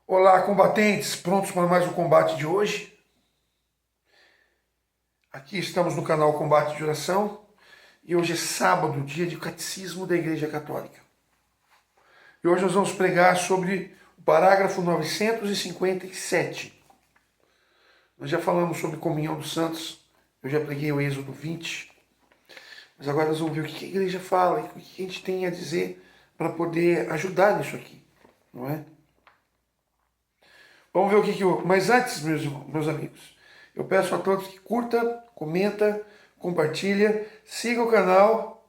Olá, combatentes, prontos para mais um combate de hoje? Aqui estamos no canal Combate de Oração e hoje é sábado, dia de Catecismo da Igreja Católica. E hoje nós vamos pregar sobre o parágrafo 957. Nós já falamos sobre comunhão dos santos, eu já preguei o Êxodo 20, mas agora nós vamos ver o que a igreja fala e o que a gente tem a dizer para poder ajudar nisso aqui, não é? Vamos ver o que eu... Mas antes, meus amigos, eu peço a todos que curta, comenta, compartilha, siga o canal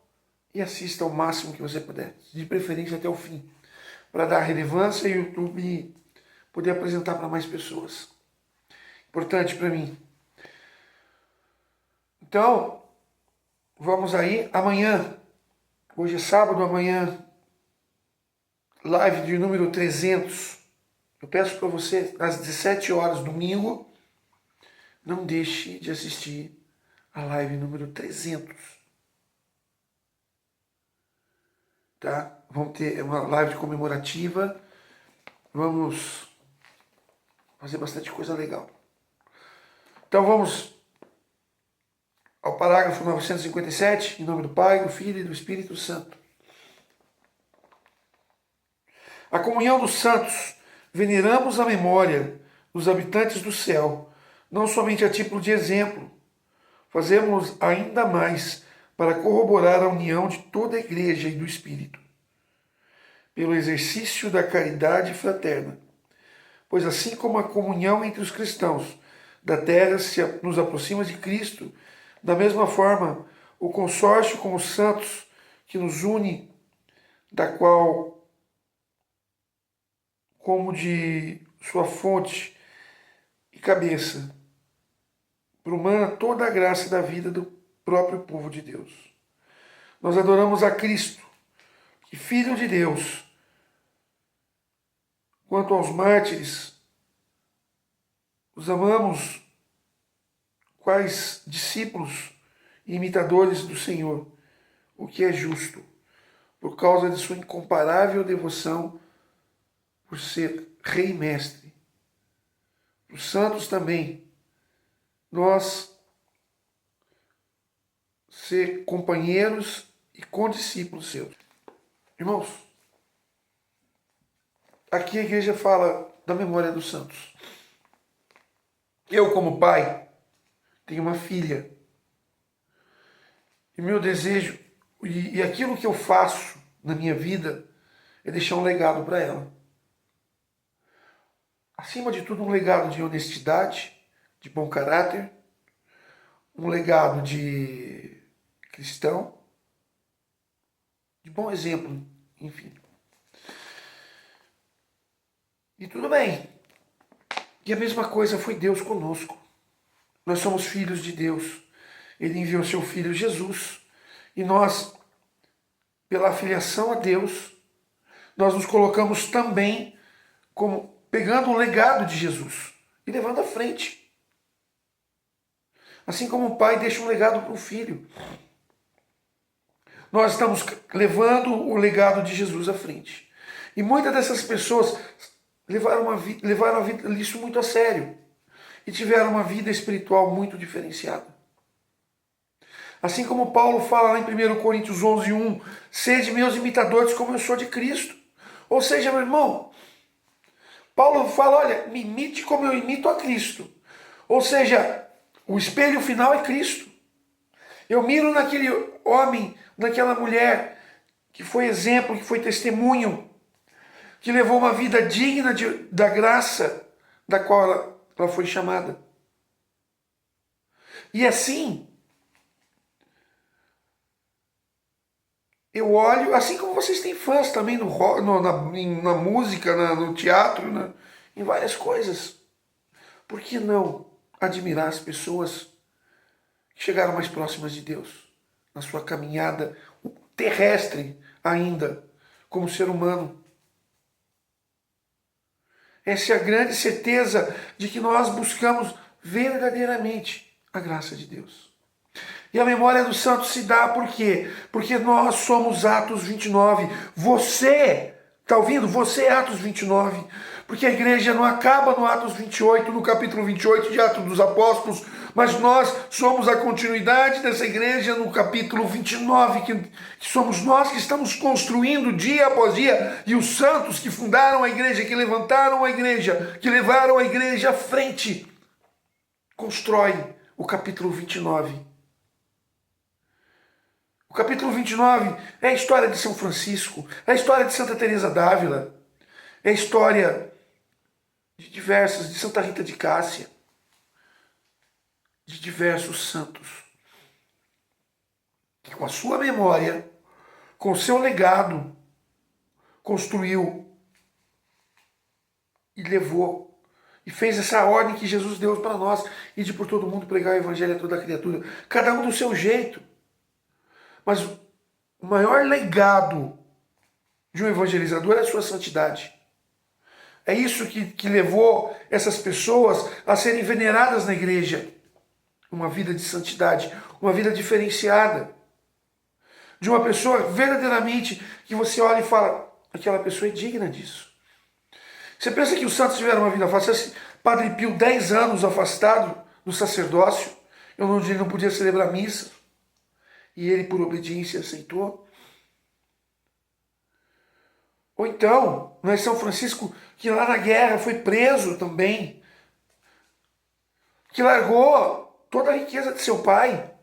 e assista o máximo que você puder, de preferência até o fim, para dar relevância e o YouTube poder apresentar para mais pessoas. Importante para mim. Então, vamos aí. Amanhã, hoje é sábado, amanhã, live de número 300. Eu peço para você, às 17 horas, domingo, não deixe de assistir a live número 300. Tá? Vamos ter uma live comemorativa. Vamos fazer bastante coisa legal. Então vamos ao parágrafo 957, em nome do Pai, do Filho e do Espírito Santo. A comunhão dos santos, veneramos a memória dos habitantes do céu, não somente a título de exemplo, fazemos ainda mais para corroborar a união de toda a Igreja e do Espírito, pelo exercício da caridade fraterna. Pois assim como a comunhão entre os cristãos da terra nos aproxima de Cristo, da mesma forma o consórcio com os santos que nos une, da qual, como de sua fonte e cabeça, promana toda a graça da vida do próprio povo de Deus. Nós adoramos a Cristo, que Filho de Deus. Quanto aos mártires, os amamos quais discípulos e imitadores do Senhor, o que é justo, por causa de sua incomparável devoção por ser Rei e Mestre. Os santos também, nós ser companheiros e condiscípulos seus. Irmãos, aqui a igreja fala da memória dos santos. Eu, como pai, tenho uma filha. E meu desejo, e aquilo que eu faço na minha vida, é deixar um legado para ela. Acima de tudo, um legado de honestidade, de bom caráter, um legado de cristão, de bom exemplo, enfim. E tudo bem. E a mesma coisa foi Deus conosco. Nós somos filhos de Deus. Ele enviou seu Filho Jesus. E nós, pela filiação a Deus, nós nos colocamos também como pegando o legado de Jesus e levando à frente. Assim como o pai deixa um legado para o filho. Nós estamos levando o legado de Jesus à frente. E muitas dessas pessoas levaram a vida isso muito a sério. E tiveram uma vida espiritual muito diferenciada. Assim como Paulo fala lá em 1 Coríntios 11:1, sede meus imitadores como eu sou de Cristo. Ou seja, meu irmão, Paulo fala, olha, me imite como eu imito a Cristo. Ou seja, o espelho final é Cristo. Eu miro naquele homem, naquela mulher, que foi exemplo, que foi testemunho, que levou uma vida digna da graça da qual ela foi chamada. E assim, eu olho, assim como vocês têm fãs também na música, no teatro, em várias coisas. Por que não admirar as pessoas que chegaram mais próximas de Deus na sua caminhada terrestre ainda, como ser humano? Essa é a grande certeza de que nós buscamos verdadeiramente a graça de Deus. E a memória dos santos se dá por quê? Porque nós somos Atos 29. Você Está ouvindo? Você é Atos 29. Porque a igreja não acaba no Atos 28, no capítulo 28 de Atos dos Apóstolos, mas nós somos a continuidade dessa igreja no capítulo 29, que somos nós que estamos construindo dia após dia, e os santos que fundaram a igreja, que levantaram a igreja, que levaram a igreja à frente, constroem o capítulo 29. O capítulo 29 é a história de São Francisco, é a história de Santa Teresa d'Ávila, é a história de Santa Rita de Cássia, de diversos santos, que com a sua memória, com o seu legado, construiu e levou, e fez essa ordem que Jesus deu para nós, e de por todo mundo pregar o evangelho a toda criatura, cada um do seu jeito. Mas o maior legado de um evangelizador é a sua santidade. É isso que levou essas pessoas a serem veneradas na igreja. Uma vida de santidade, uma vida diferenciada. De uma pessoa verdadeiramente que você olha e fala, aquela pessoa é digna disso. Você pensa que os santos tiveram uma vida fácil? Padre Pio, 10 anos afastado do sacerdócio, ele não podia celebrar missa. E ele, por obediência, aceitou. Ou então, não é São Francisco, que lá na guerra foi preso também, que largou toda a riqueza de seu pai.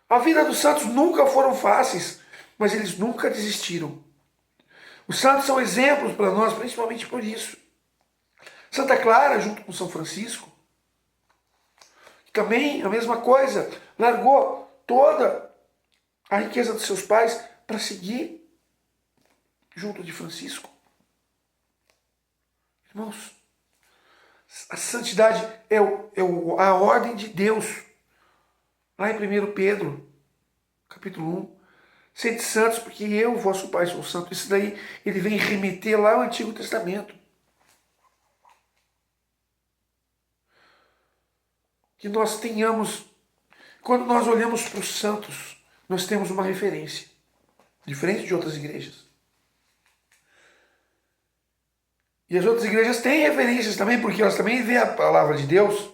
A vida dos santos nunca foram fáceis, mas eles nunca desistiram. Os santos são exemplos para nós, principalmente por isso. Santa Clara, junto com São Francisco, também a mesma coisa, largou toda a riqueza dos seus pais para seguir junto de Francisco. Irmãos, a santidade é a ordem de Deus. Lá em 1 Pedro, capítulo 1, sede santos, porque eu, vosso Pai, sou santo. Isso daí, ele vem remeter lá ao Antigo Testamento. Que nós tenhamos, quando nós olhamos para os santos, nós temos uma referência, diferente de outras igrejas. E as outras igrejas têm referências também, porque elas também veem a palavra de Deus.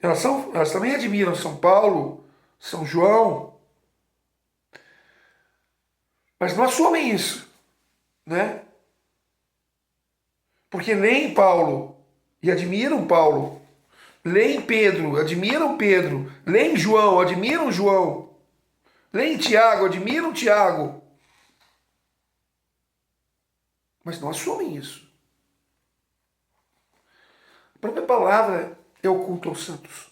Elas também admiram São Paulo, São João. Mas não assumem isso, né? Porque leem Paulo e admiram Paulo. Leem Pedro, admiram Pedro. Leem João, admiram João. Leem Tiago, admiram Tiago. Mas não assumem isso. A própria palavra é o culto aos santos.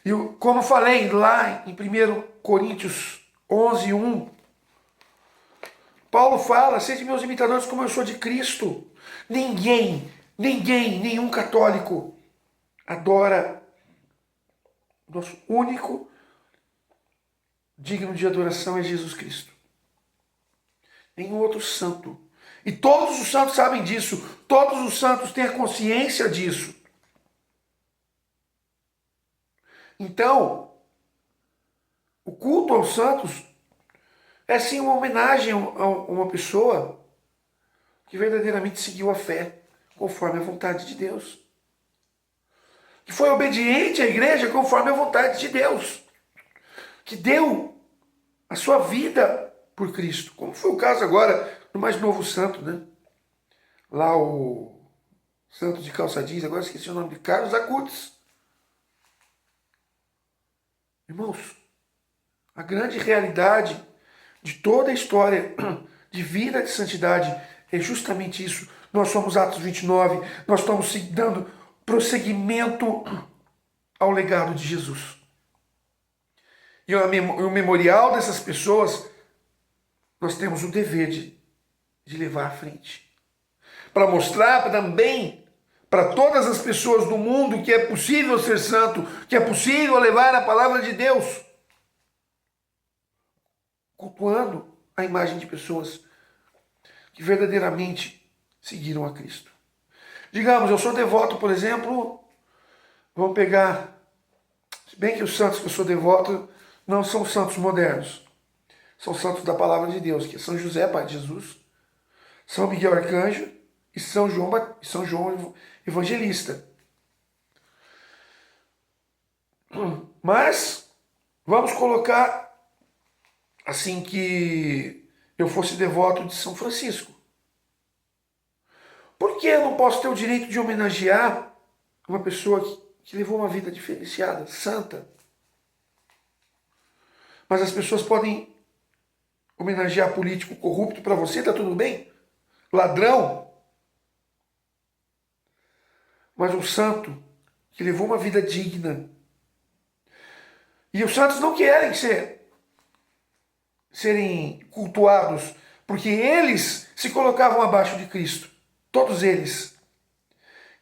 E como eu falei lá em 1 Coríntios 11, 1, Paulo fala, sede meus imitadores como eu sou de Cristo. Nenhum católico adora nosso único digno de adoração é Jesus Cristo. Nenhum outro santo. E todos os santos sabem disso. Todos os santos têm a consciência disso. Então, o culto aos santos é sim uma homenagem a uma pessoa que verdadeiramente seguiu a fé conforme a vontade de Deus. Que foi obediente à igreja conforme a vontade de Deus. Que deu a sua vida por Cristo. Como foi o caso agora do mais novo santo, né? Lá o santo de calça jeans, agora esqueci o nome de Carlos Acutis. Irmãos, a grande realidade de toda a história de vida de santidade é justamente isso. Nós somos Atos 29, nós estamos dando prosseguimento ao legado de Jesus. E o memorial dessas pessoas, nós temos o dever de levar à frente. Para mostrar também para todas as pessoas do mundo que é possível ser santo, que é possível levar a palavra de Deus, cultuando a imagem de pessoas que verdadeiramente seguiram a Cristo. Digamos, eu sou devoto, por exemplo, vamos pegar, se bem que os santos que eu sou devoto não são santos modernos, são santos da palavra de Deus, que é São José, pai de Jesus, São Miguel Arcanjo e São João Evangelista. Mas vamos colocar assim que eu fosse devoto de São Francisco. Por que eu não posso ter o direito de homenagear uma pessoa que levou uma vida diferenciada, santa? Mas as pessoas podem homenagear político corrupto para você, tá tudo bem? Ladrão? Mas um santo que levou uma vida digna. E os santos não querem serem cultuados, porque eles se colocavam abaixo de Cristo. Todos eles.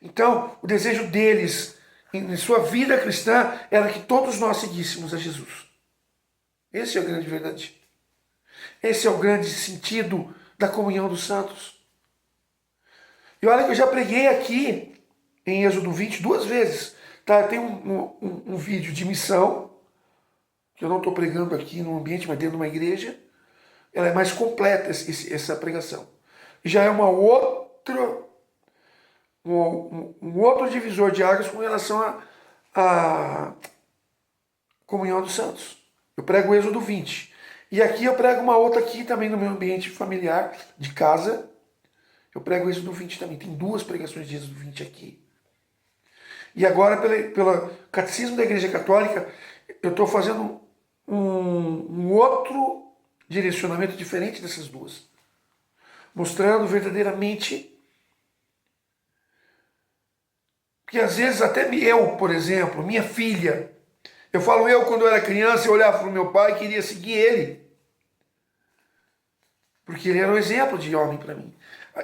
Então, o desejo deles em sua vida cristã era que todos nós seguíssemos a Jesus. Esse é o grande verdade. Esse é o grande sentido da comunhão dos santos. E olha que eu já preguei aqui em Êxodo 20 2 vezes. Tá? Tem um vídeo de missão, que eu não estou pregando aqui no ambiente, mas dentro de uma igreja. Ela é mais completa, essa pregação. Já é uma outra, um outro divisor de águas com relação à comunhão dos santos. Eu prego o Êxodo 20. E aqui eu prego uma outra aqui também no meu ambiente familiar, de casa. Eu prego o Êxodo 20 também. Tem 2 pregações de Êxodo 20 aqui. E agora, pelo Catecismo da Igreja Católica, eu estou fazendo um outro direcionamento diferente dessas 2. Mostrando verdadeiramente que às vezes até eu, por exemplo, minha filha, eu falo quando eu era criança, eu olhava para o meu pai e queria seguir ele. Porque ele era um exemplo de homem para mim.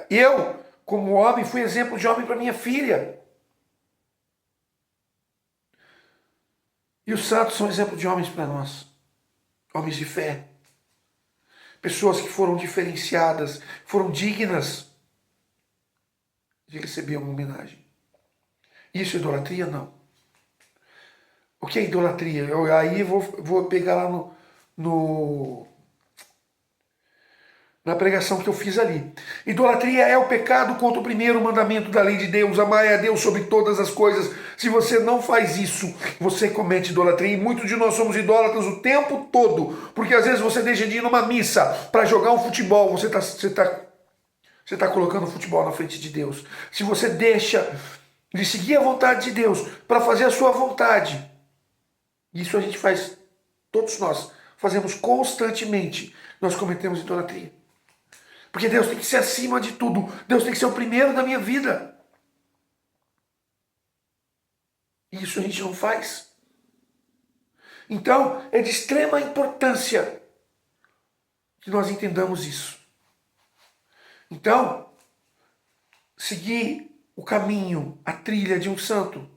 Eu, como homem, fui exemplo de homem para minha filha. E os santos são exemplo de homens para nós. Homens de fé. Pessoas que foram diferenciadas, foram dignas de receber uma homenagem. Isso é idolatria? Não. O que é idolatria? Aí vou pegar lá na pregação que eu fiz ali. Idolatria é o pecado contra o primeiro mandamento da lei de Deus, amar a Deus sobre todas as coisas. Se você não faz isso, você comete idolatria. E muitos de nós somos idólatras o tempo todo, porque às vezes você deixa de ir numa missa para jogar um futebol, você tá colocando o futebol na frente de Deus. Se você deixa de seguir a vontade de Deus para fazer a sua vontade, isso a gente faz, todos nós fazemos constantemente, nós cometemos idolatria. Porque Deus tem que ser acima de tudo. Deus tem que ser o primeiro da minha vida. E isso a gente não faz. Então, é de extrema importância que nós entendamos isso. Então, seguir o caminho, a trilha de um santo,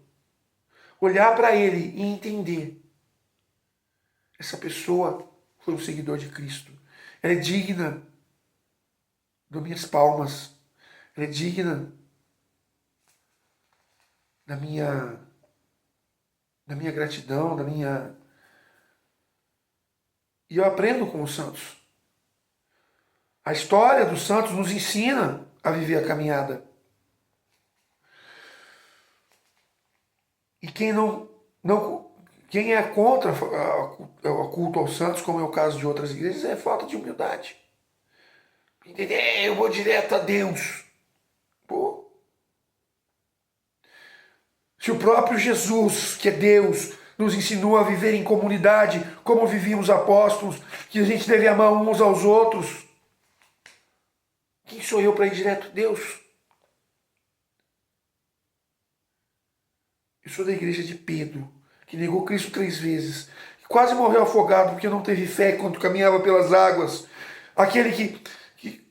olhar para ele e entender. Essa pessoa foi um seguidor de Cristo. Ela é digna das minhas palmas. Ela é digna da minha gratidão, E eu aprendo com os santos. A história dos santos nos ensina a viver a caminhada. E quem é contra o culto aos santos, como é o caso de outras igrejas, é falta de humildade. Entender? Eu vou direto a Deus. Pô. Se o próprio Jesus, que é Deus, nos ensinou a viver em comunidade, como viviam os apóstolos, que a gente deve amar uns aos outros, quem sou eu para ir direto a Deus? Eu sou da igreja de Pedro, que negou Cristo 3 vezes, que quase morreu afogado porque não teve fé quando caminhava pelas águas. Aquele que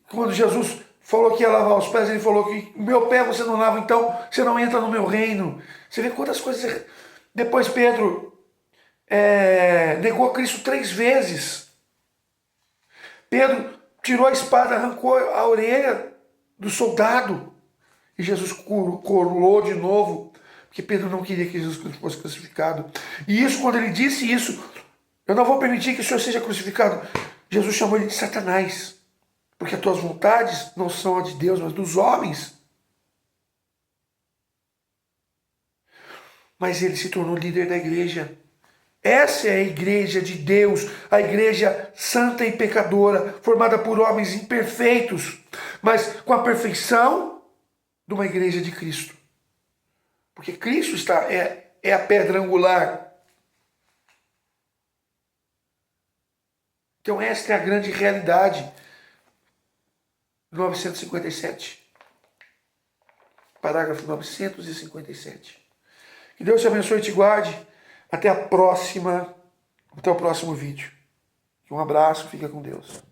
quando Jesus falou que ia lavar os pés, ele falou que o meu pé você não lava, então você não entra no meu reino. Você vê quantas coisas... Depois Pedro negou Cristo 3 vezes. Pedro tirou a espada, arrancou a orelha do soldado. E Jesus coroou de novo, porque Pedro não queria que Jesus fosse crucificado. E isso, quando ele disse isso, eu não vou permitir que o Senhor seja crucificado. Jesus chamou ele de Satanás, porque as tuas vontades não são as de Deus, mas dos homens. Mas ele se tornou líder da igreja. Essa é a igreja de Deus, a igreja santa e pecadora, formada por homens imperfeitos, mas com a perfeição de uma igreja de Cristo. Porque Cristo é a pedra angular. Então esta é a grande realidade. 957. Parágrafo 957. Que Deus te abençoe e te guarde. Até o próximo vídeo. Um abraço, fica com Deus.